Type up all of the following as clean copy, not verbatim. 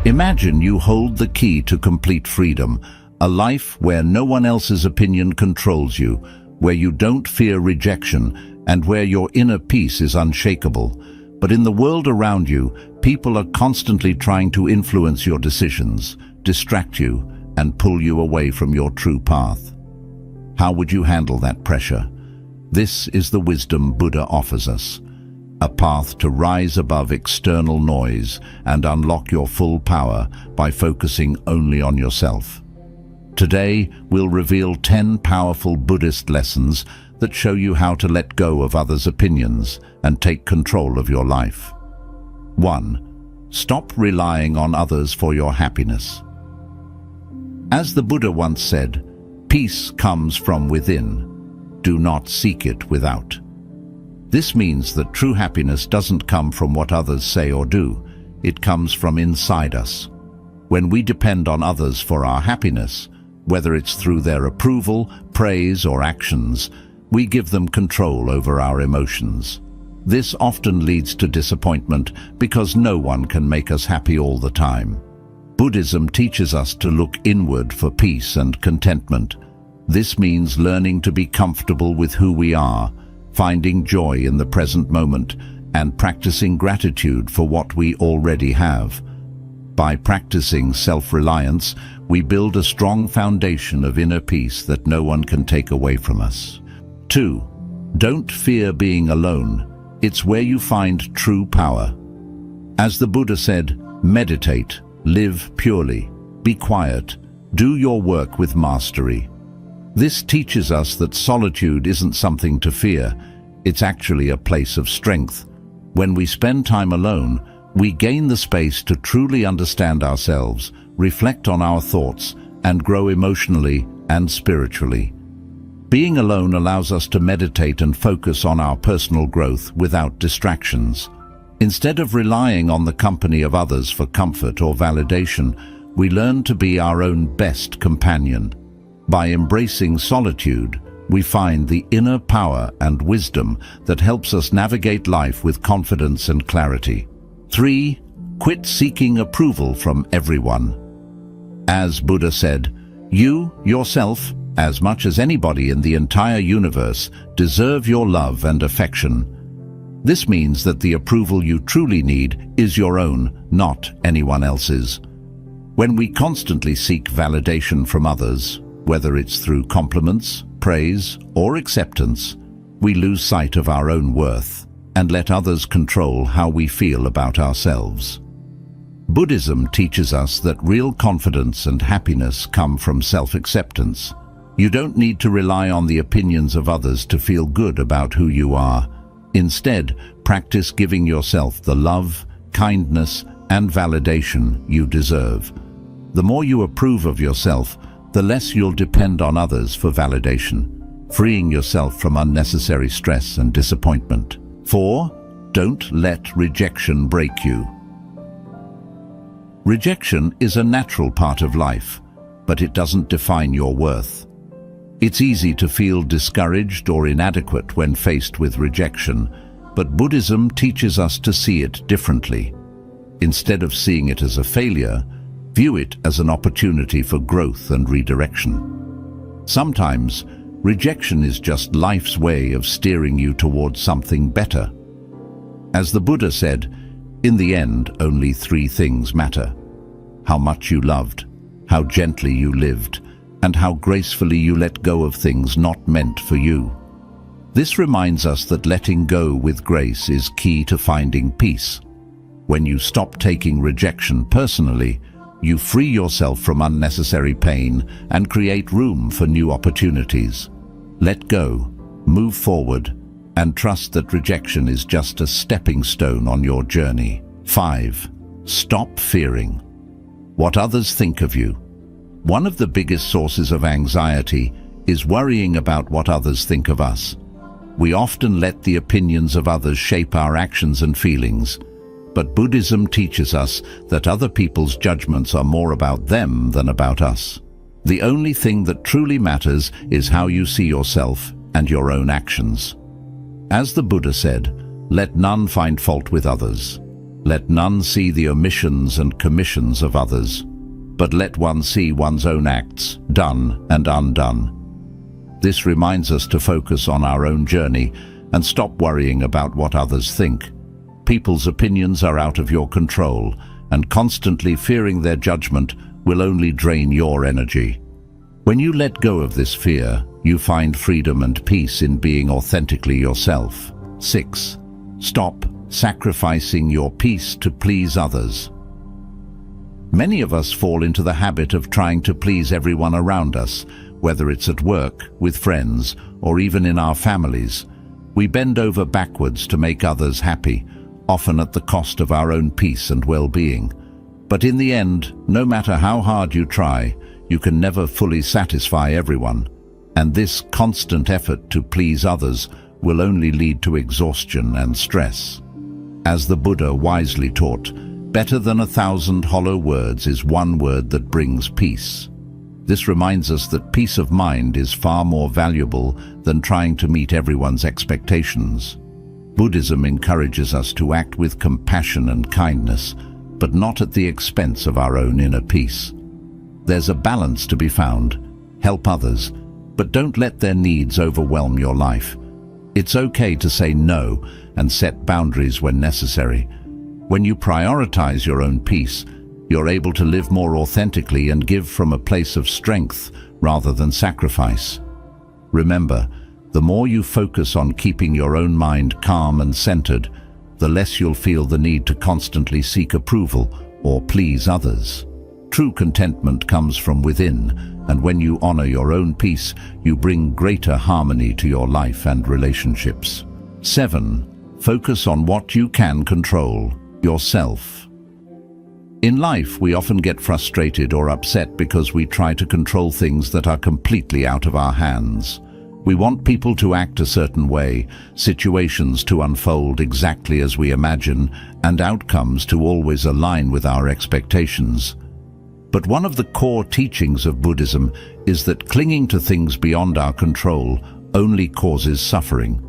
Imagine you hold the key to complete freedom, a life where no one else's opinion controls you, where you don't fear rejection, and where your inner peace is unshakable. But in the world around you, people are constantly trying to influence your decisions, distract you, and pull you away from your true path. How would you handle that pressure? This is the wisdom Buddha offers us. A path to rise above external noise and unlock your full power by focusing only on yourself. Today, we'll reveal 10 powerful Buddhist lessons that show you how to let go of others' opinions and take control of your life. 1. Stop relying on others for your happiness. As the Buddha once said, peace comes from within. Do not seek it without. This means that true happiness doesn't come from what others say or do. It comes from inside us. When we depend on others for our happiness, whether it's through their approval, praise, or actions, we give them control over our emotions. This often leads to disappointment because no one can make us happy all the time. Buddhism teaches us to look inward for peace and contentment. This means learning to be comfortable with who we are, finding joy in the present moment, and practicing gratitude for what we already have. By practicing self-reliance, we build a strong foundation of inner peace that no one can take away from us. 2. Don't fear being alone. It's where you find true power. As the Buddha said, meditate, live purely, be quiet, do your work with mastery. This teaches us that solitude isn't something to fear. It's actually a place of strength. When we spend time alone, we gain the space to truly understand ourselves, reflect on our thoughts, and grow emotionally and spiritually. Being alone allows us to meditate and focus on our personal growth without distractions. Instead of relying on the company of others for comfort or validation, we learn to be our own best companion. By embracing solitude, we find the inner power and wisdom that helps us navigate life with confidence and clarity. 3. Quit seeking approval from everyone. As Buddha said, you, yourself, as much as anybody in the entire universe, deserve your love and affection. This means that the approval you truly need is your own, not anyone else's. When we constantly seek validation from others, whether it's through compliments, praise, or acceptance, we lose sight of our own worth and let others control how we feel about ourselves. Buddhism teaches us that real confidence and happiness come from self-acceptance. You don't need to rely on the opinions of others to feel good about who you are. Instead, practice giving yourself the love, kindness, and validation you deserve. The more you approve of yourself, the less you'll depend on others for validation, freeing yourself from unnecessary stress and disappointment. 4. Don't let rejection break you. Rejection is a natural part of life, but it doesn't define your worth. It's easy to feel discouraged or inadequate when faced with rejection, but Buddhism teaches us to see it differently. Instead of seeing it as a failure, view it as an opportunity for growth and redirection. Sometimes, rejection is just life's way of steering you towards something better. As the Buddha said, in the end, only 3 things matter: how much you loved, how gently you lived, and how gracefully you let go of things not meant for you. This reminds us that letting go with grace is key to finding peace. When you stop taking rejection personally, you free yourself from unnecessary pain and create room for new opportunities. Let go, move forward, and trust that rejection is just a stepping stone on your journey. 5. Stop fearing what others think of you. One of the biggest sources of anxiety is worrying about what others think of us. We often let the opinions of others shape our actions and feelings, but Buddhism teaches us that other people's judgments are more about them than about us. The only thing that truly matters is how you see yourself and your own actions. As the Buddha said, let none find fault with others. Let none see the omissions and commissions of others, but let one see one's own acts, done and undone. This reminds us to focus on our own journey and stop worrying about what others think. People's opinions are out of your control, and constantly fearing their judgment will only drain your energy. When you let go of this fear, you find freedom and peace in being authentically yourself. 6. Stop sacrificing your peace to please others. Many of us fall into the habit of trying to please everyone around us, whether it's at work, with friends, or even in our families. We bend over backwards to make others happy, often at the cost of our own peace and well-being. But in the end, no matter how hard you try, you can never fully satisfy everyone. And this constant effort to please others will only lead to exhaustion and stress. As the Buddha wisely taught, better than 1,000 hollow words is one word that brings peace. This reminds us that peace of mind is far more valuable than trying to meet everyone's expectations. Buddhism encourages us to act with compassion and kindness, but not at the expense of our own inner peace. There's a balance to be found. Help others, but don't let their needs overwhelm your life. It's okay to say no and set boundaries when necessary. When you prioritize your own peace, you're able to live more authentically and give from a place of strength rather than sacrifice. Remember, the more you focus on keeping your own mind calm and centered, the less you'll feel the need to constantly seek approval or please others. True contentment comes from within, and when you honor your own peace, you bring greater harmony to your life and relationships. 7. Focus on what you can control, yourself. In life, we often get frustrated or upset because we try to control things that are completely out of our hands. We want people to act a certain way, situations to unfold exactly as we imagine, and outcomes to always align with our expectations. But one of the core teachings of Buddhism is that clinging to things beyond our control only causes suffering.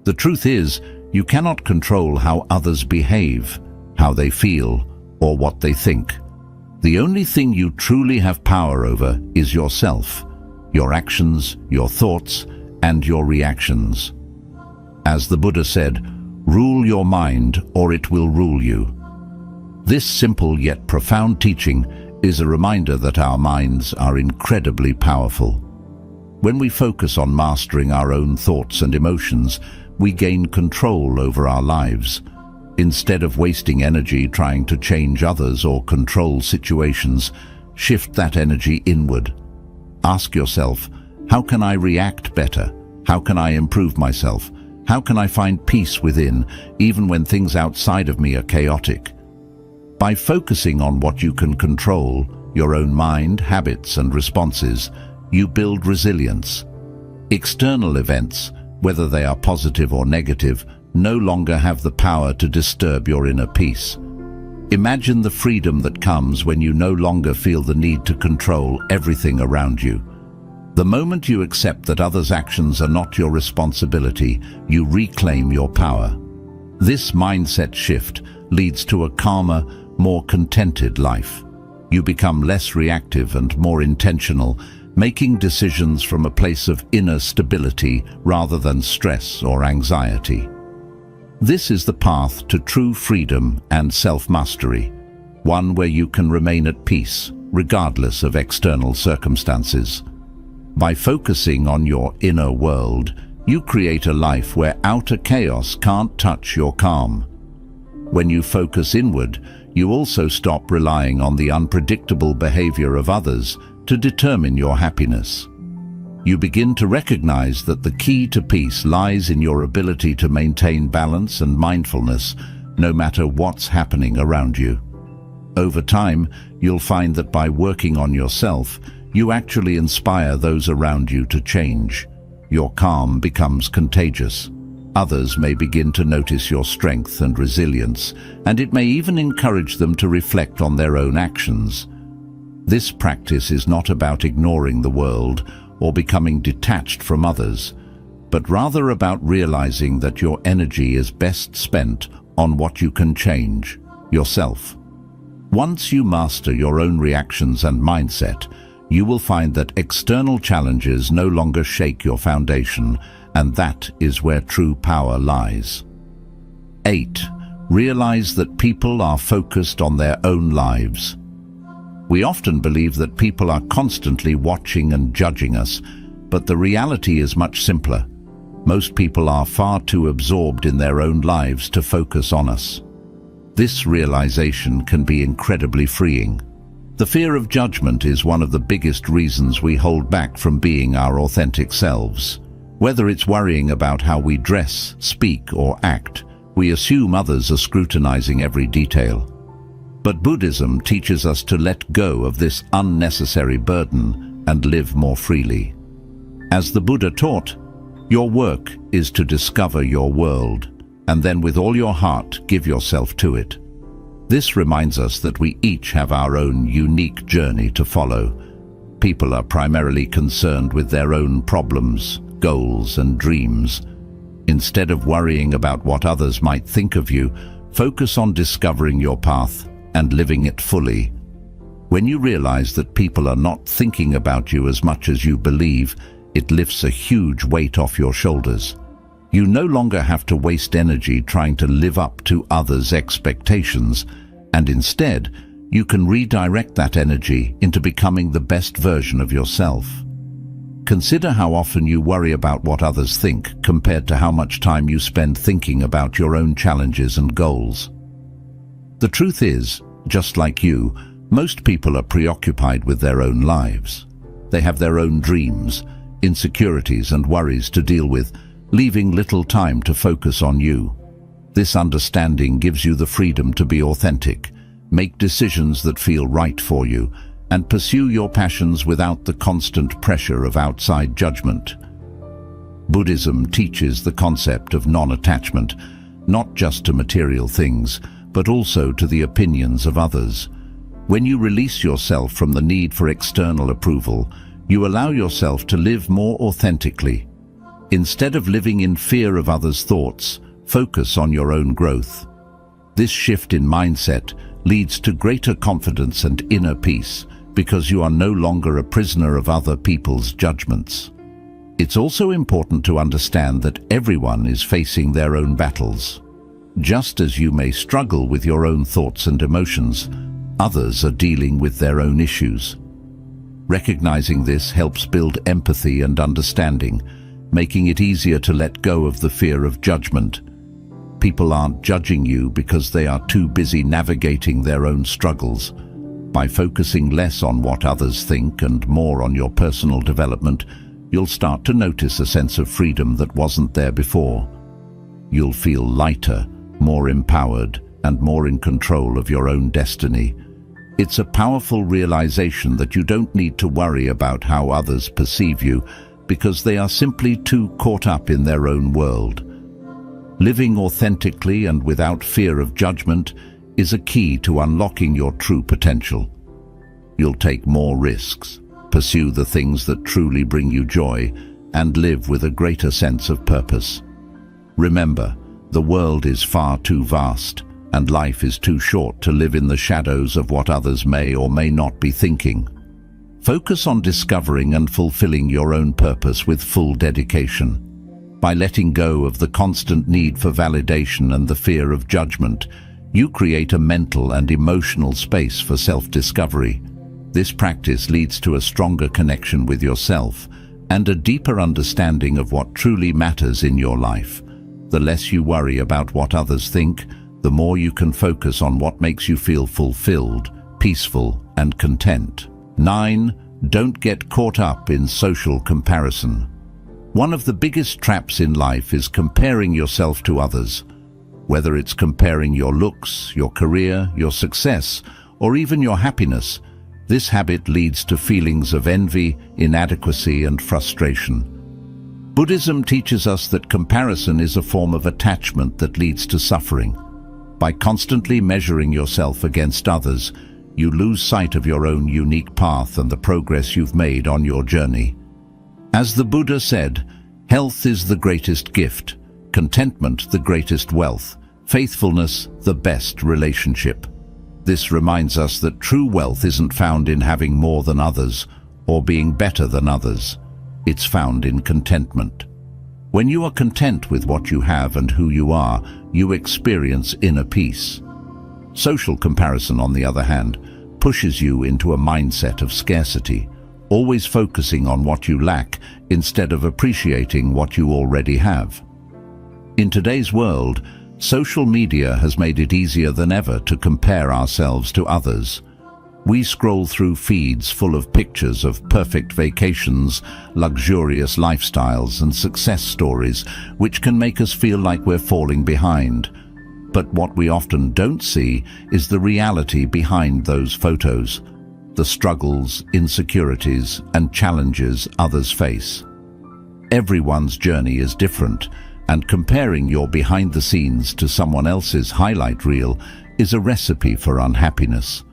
The truth is, you cannot control how others behave, how they feel, or what they think. The only thing you truly have power over is yourself, your actions, your thoughts, and your reactions. As the Buddha said, "Rule your mind, or it will rule you." This simple yet profound teaching is a reminder that our minds are incredibly powerful. When we focus on mastering our own thoughts and emotions, we gain control over our lives. Instead of wasting energy trying to change others or control situations, shift that energy inward. Ask yourself, how can I react better? How can I improve myself? How can I find peace within, even when things outside of me are chaotic? By focusing on what you can control, your own mind, habits, and responses, you build resilience. External events, whether they are positive or negative, no longer have the power to disturb your inner peace. Imagine the freedom that comes when you no longer feel the need to control everything around you. The moment you accept that others' actions are not your responsibility, you reclaim your power. This mindset shift leads to a calmer, more contented life. You become less reactive and more intentional, making decisions from a place of inner stability rather than stress or anxiety. This is the path to true freedom and self-mastery, one where you can remain at peace, regardless of external circumstances. By focusing on your inner world, you create a life where outer chaos can't touch your calm. When you focus inward, you also stop relying on the unpredictable behavior of others to determine your happiness. You begin to recognize that the key to peace lies in your ability to maintain balance and mindfulness, no matter what's happening around you. Over time, you'll find that by working on yourself, you actually inspire those around you to change. Your calm becomes contagious. Others may begin to notice your strength and resilience, and it may even encourage them to reflect on their own actions. This practice is not about ignoring the world or becoming detached from others, but rather about realizing that your energy is best spent on what you can change: yourself. Once you master your own reactions and mindset, you will find that external challenges no longer shake your foundation, and that is where true power lies. 8. Realize that people are focused on their own lives. We often believe that people are constantly watching and judging us, but the reality is much simpler. Most people are far too absorbed in their own lives to focus on us. This realization can be incredibly freeing. The fear of judgment is one of the biggest reasons we hold back from being our authentic selves. Whether it's worrying about how we dress, speak, or act, we assume others are scrutinizing every detail. But Buddhism teaches us to let go of this unnecessary burden and live more freely. As the Buddha taught, your work is to discover your world, and then with all your heart give yourself to it. This reminds us that we each have our own unique journey to follow. People are primarily concerned with their own problems, goals, and dreams. Instead of worrying about what others might think of you, focus on discovering your path and living it fully. When you realize that people are not thinking about you as much as you believe, it lifts a huge weight off your shoulders. You no longer have to waste energy trying to live up to others' expectations, and instead, you can redirect that energy into becoming the best version of yourself. Consider how often you worry about what others think compared to how much time you spend thinking about your own challenges and goals. The truth is, just like you, most people are preoccupied with their own lives. They have their own dreams, insecurities, and worries to deal with, leaving little time to focus on you. This understanding gives you the freedom to be authentic, make decisions that feel right for you, and pursue your passions without the constant pressure of outside judgment. Buddhism teaches the concept of non-attachment, not just to material things, but also to the opinions of others. When you release yourself from the need for external approval, you allow yourself to live more authentically. Instead of living in fear of others' thoughts, focus on your own growth. This shift in mindset leads to greater confidence and inner peace, because you are no longer a prisoner of other people's judgments. It's also important to understand that everyone is facing their own battles. Just as you may struggle with your own thoughts and emotions, others are dealing with their own issues. Recognizing this helps build empathy and understanding, making it easier to let go of the fear of judgment. People aren't judging you because they are too busy navigating their own struggles. By focusing less on what others think and more on your personal development, you'll start to notice a sense of freedom that wasn't there before. You'll feel lighter, more empowered, and more in control of your own destiny. It's a powerful realization that you don't need to worry about how others perceive you, because they are simply too caught up in their own world. Living authentically and without fear of judgment is a key to unlocking your true potential. You'll take more risks, pursue the things that truly bring you joy, and live with a greater sense of purpose. Remember, the world is far too vast, and life is too short to live in the shadows of what others may or may not be thinking. Focus on discovering and fulfilling your own purpose with full dedication. By letting go of the constant need for validation and the fear of judgment, you create a mental and emotional space for self-discovery. This practice leads to a stronger connection with yourself and a deeper understanding of what truly matters in your life. The less you worry about what others think, the more you can focus on what makes you feel fulfilled, peaceful, and content. 9. Don't get caught up in social comparison. One of the biggest traps in life is comparing yourself to others. Whether it's comparing your looks, your career, your success, or even your happiness, this habit leads to feelings of envy, inadequacy, and frustration. Buddhism teaches us that comparison is a form of attachment that leads to suffering. By constantly measuring yourself against others, you lose sight of your own unique path and the progress you've made on your journey. As the Buddha said, health is the greatest gift, contentment the greatest wealth, Faithfulness, the best relationship. This reminds us that true wealth isn't found in having more than others or being better than others. It's found in contentment. When you are content with what you have and who you are, you experience inner peace. Social comparison, on the other hand, pushes you into a mindset of scarcity, always focusing on what you lack instead of appreciating what you already have. In today's world, social media has made it easier than ever to compare ourselves to others. We scroll through feeds full of pictures of perfect vacations, luxurious lifestyles, and success stories, which can make us feel like we're falling behind. But what we often don't see is the reality behind those photos, the struggles, insecurities, and challenges others face. Everyone's journey is different, and comparing your behind the scenes to someone else's highlight reel is a recipe for unhappiness.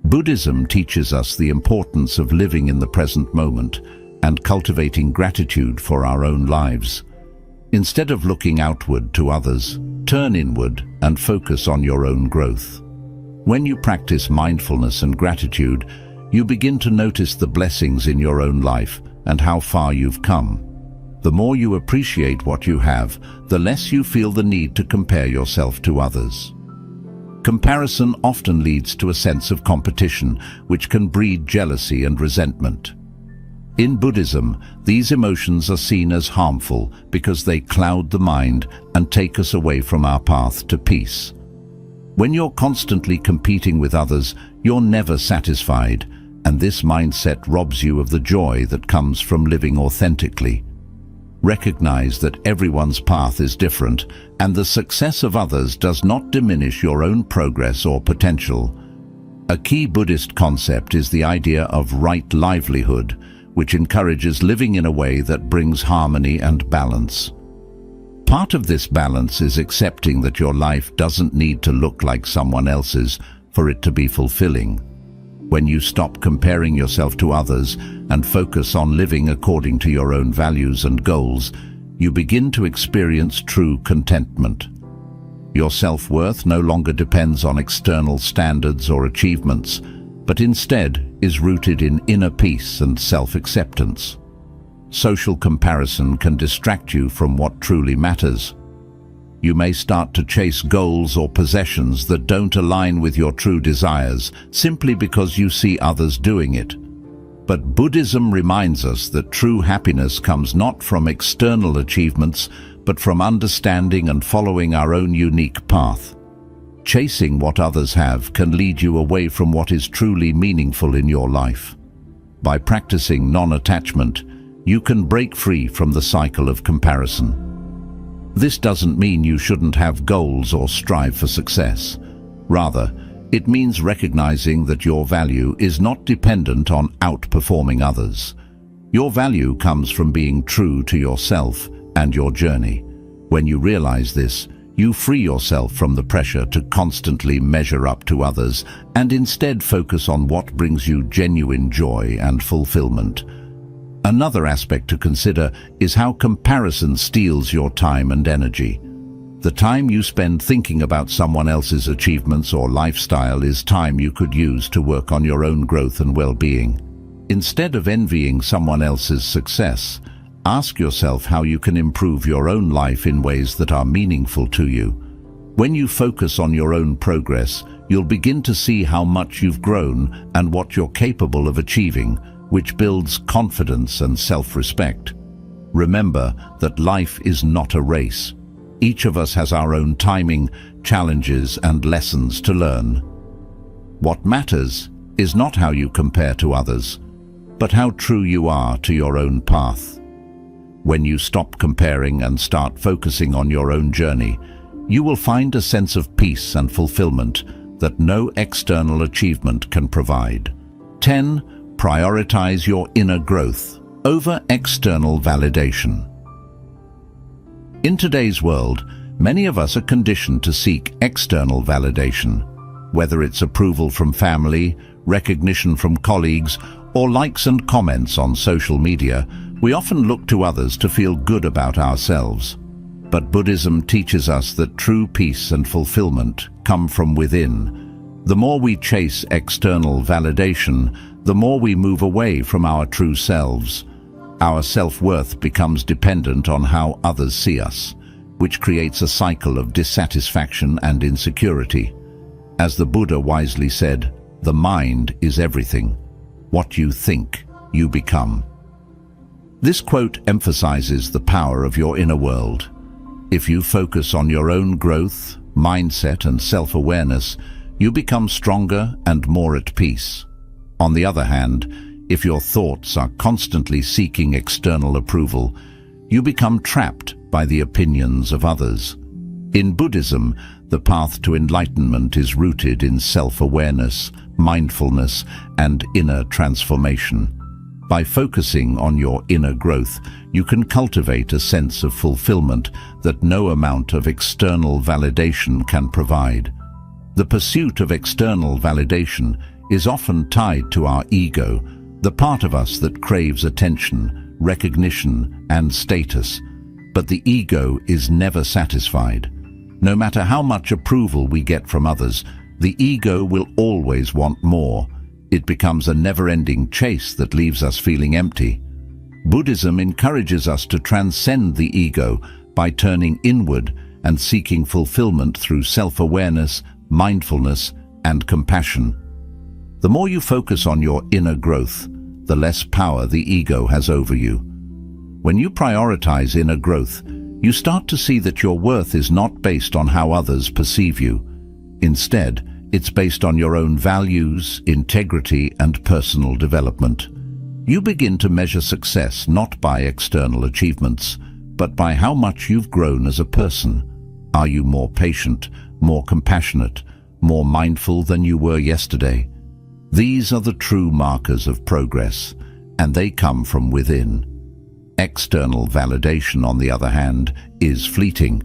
Buddhism teaches us the importance of living in the present moment and cultivating gratitude for our own lives. Instead of looking outward to others, turn inward and focus on your own growth. When you practice mindfulness and gratitude, you begin to notice the blessings in your own life and how far you've come. The more you appreciate what you have, the less you feel the need to compare yourself to others. Comparison often leads to a sense of competition, which can breed jealousy and resentment. In Buddhism, these emotions are seen as harmful because they cloud the mind and take us away from our path to peace. When you're constantly competing with others, you're never satisfied, and this mindset robs you of the joy that comes from living authentically. Recognize that everyone's path is different, and the success of others does not diminish your own progress or potential. A key Buddhist concept is the idea of right livelihood, which encourages living in a way that brings harmony and balance. Part of this balance is accepting that your life doesn't need to look like someone else's for it to be fulfilling. When you stop comparing yourself to others and focus on living according to your own values and goals, you begin to experience true contentment. Your self-worth no longer depends on external standards or achievements, but instead is rooted in inner peace and self-acceptance. Social comparison can distract you from what truly matters. You may start to chase goals or possessions that don't align with your true desires simply because you see others doing it. But Buddhism reminds us that true happiness comes not from external achievements, but from understanding and following our own unique path. Chasing what others have can lead you away from what is truly meaningful in your life. By practicing non-attachment, you can break free from the cycle of comparison. This doesn't mean you shouldn't have goals or strive for success. Rather, it means recognizing that your value is not dependent on outperforming others. Your value comes from being true to yourself and your journey. When you realize this, you free yourself from the pressure to constantly measure up to others and instead focus on what brings you genuine joy and fulfillment. Another aspect to consider is how comparison steals your time and energy. The time you spend thinking about someone else's achievements or lifestyle is time you could use to work on your own growth and well-being. Instead of envying someone else's success, ask yourself how you can improve your own life in ways that are meaningful to you. When you focus on your own progress, you'll begin to see how much you've grown and what you're capable of achieving, which builds confidence and self-respect. Remember that life is not a race. Each of us has our own timing, challenges, and lessons to learn. What matters is not how you compare to others, but how true you are to your own path. When you stop comparing and start focusing on your own journey, you will find a sense of peace and fulfillment that no external achievement can provide. 10. Prioritize your inner growth over external validation. In today's world, many of us are conditioned to seek external validation. Whether it's approval from family, recognition from colleagues, or likes and comments on social media, we often look to others to feel good about ourselves. But Buddhism teaches us that true peace and fulfillment come from within. The more we chase external validation, the more we move away from our true selves. Our self-worth becomes dependent on how others see us, which creates a cycle of dissatisfaction and insecurity. As the Buddha wisely said, the mind is everything. What you think, you become. This quote emphasizes the power of your inner world. If you focus on your own growth, mindset, and self-awareness, you become stronger and more at peace. On the other hand, if your thoughts are constantly seeking external approval, you become trapped by the opinions of others. In Buddhism, the path to enlightenment is rooted in self-awareness, mindfulness, and inner transformation. By focusing on your inner growth, you can cultivate a sense of fulfillment that no amount of external validation can provide. The pursuit of external validation is often tied to our ego, the part of us that craves attention, recognition, and status. But the ego is never satisfied. No matter how much approval we get from others, the ego will always want more. It becomes a never-ending chase that leaves us feeling empty. Buddhism encourages us to transcend the ego by turning inward and seeking fulfillment through self-awareness, mindfulness, and compassion. The more you focus on your inner growth, the less power the ego has over you. When you prioritize inner growth, you start to see that your worth is not based on how others perceive you. Instead, it's based on your own values, integrity, and personal development. You begin to measure success not by external achievements, but by how much you've grown as a person. Are you more patient, more compassionate, more mindful than you were yesterday? These are the true markers of progress, and they come from within. External validation, on the other hand, is fleeting.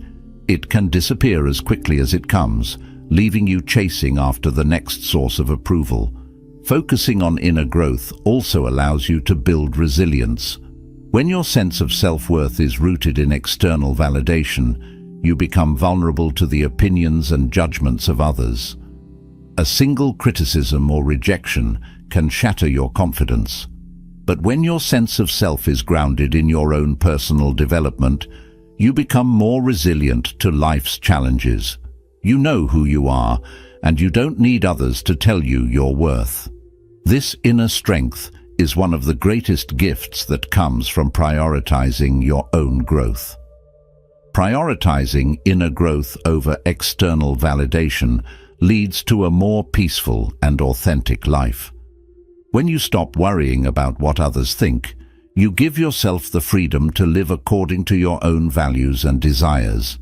It can disappear as quickly as it comes, leaving you chasing after the next source of approval. Focusing on inner growth also allows you to build resilience. When your sense of self-worth is rooted in external validation, you become vulnerable to the opinions and judgments of others. A single criticism or rejection can shatter your confidence. But when your sense of self is grounded in your own personal development, you become more resilient to life's challenges. You know who you are, and you don't need others to tell you your worth. This inner strength is one of the greatest gifts that comes from prioritizing your own growth. Prioritizing inner growth over external validation leads to a more peaceful and authentic life. When you stop worrying about what others think, you give yourself the freedom to live according to your own values and desires.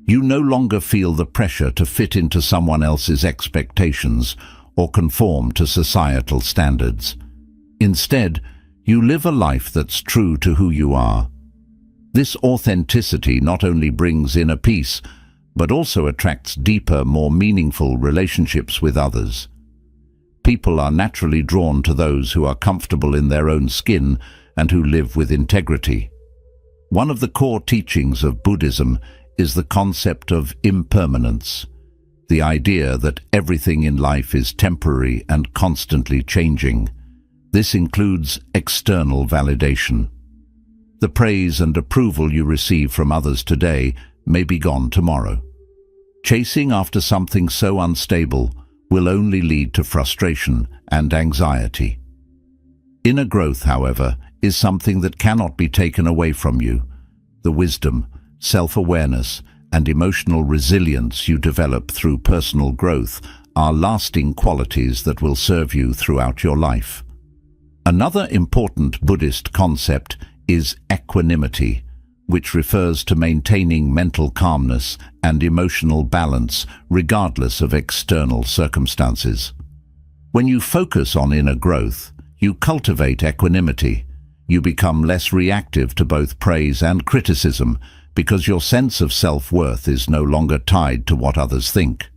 You no longer feel the pressure to fit into someone else's expectations or conform to societal standards. Instead, you live a life that's true to who you are. This authenticity not only brings inner peace, but also attracts deeper, more meaningful relationships with others. People are naturally drawn to those who are comfortable in their own skin and who live with integrity. One of the core teachings of Buddhism is the concept of impermanence, the idea that everything in life is temporary and constantly changing. This includes external validation. The praise and approval you receive from others today may be gone tomorrow. Chasing after something so unstable will only lead to frustration and anxiety. Inner growth, however, is something that cannot be taken away from you. The wisdom, self-awareness, and emotional resilience you develop through personal growth are lasting qualities that will serve you throughout your life. Another important Buddhist concept is equanimity, which refers to maintaining mental calmness and emotional balance regardless of external circumstances. When you focus on inner growth, you cultivate equanimity. You become less reactive to both praise and criticism because your sense of self-worth is no longer tied to what others think.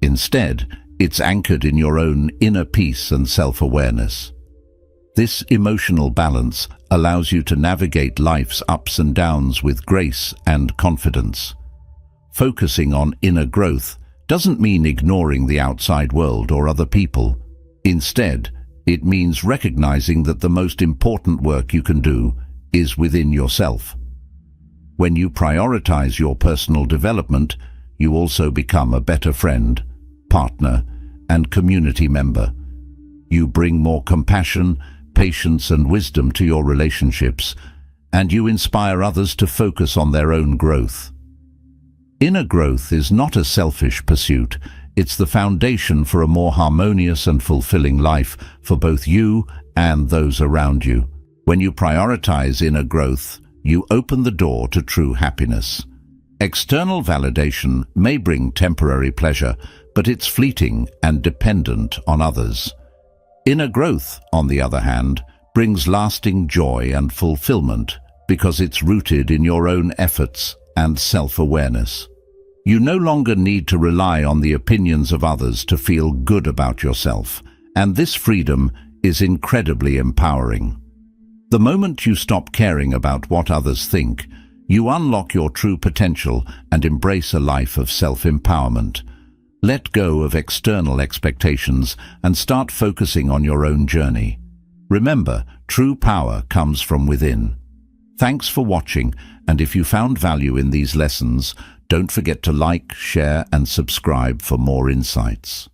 Instead, it's anchored in your own inner peace and self-awareness. This emotional balance allows you to navigate life's ups and downs with grace and confidence. Focusing on inner growth doesn't mean ignoring the outside world or other people. Instead, it means recognizing that the most important work you can do is within yourself. When you prioritize your personal development, you also become a better friend, partner, and community member. You bring more compassion, patience, and wisdom to your relationships, and you inspire others to focus on their own growth. Inner growth is not a selfish pursuit. It's the foundation for a more harmonious and fulfilling life for both you and those around you. When you prioritize inner growth, you open the door to true happiness. External validation may bring temporary pleasure, but it's fleeting and dependent on others. Inner growth, on the other hand, brings lasting joy and fulfillment because it's rooted in your own efforts and self-awareness. You no longer need to rely on the opinions of others to feel good about yourself, and this freedom is incredibly empowering. The moment you stop caring about what others think, you unlock your true potential and embrace a life of self-empowerment. Let go of external expectations and start focusing on your own journey. Remember, true power comes from within. Thanks for watching, and if you found value in these lessons, don't forget to like, share, and subscribe for more insights.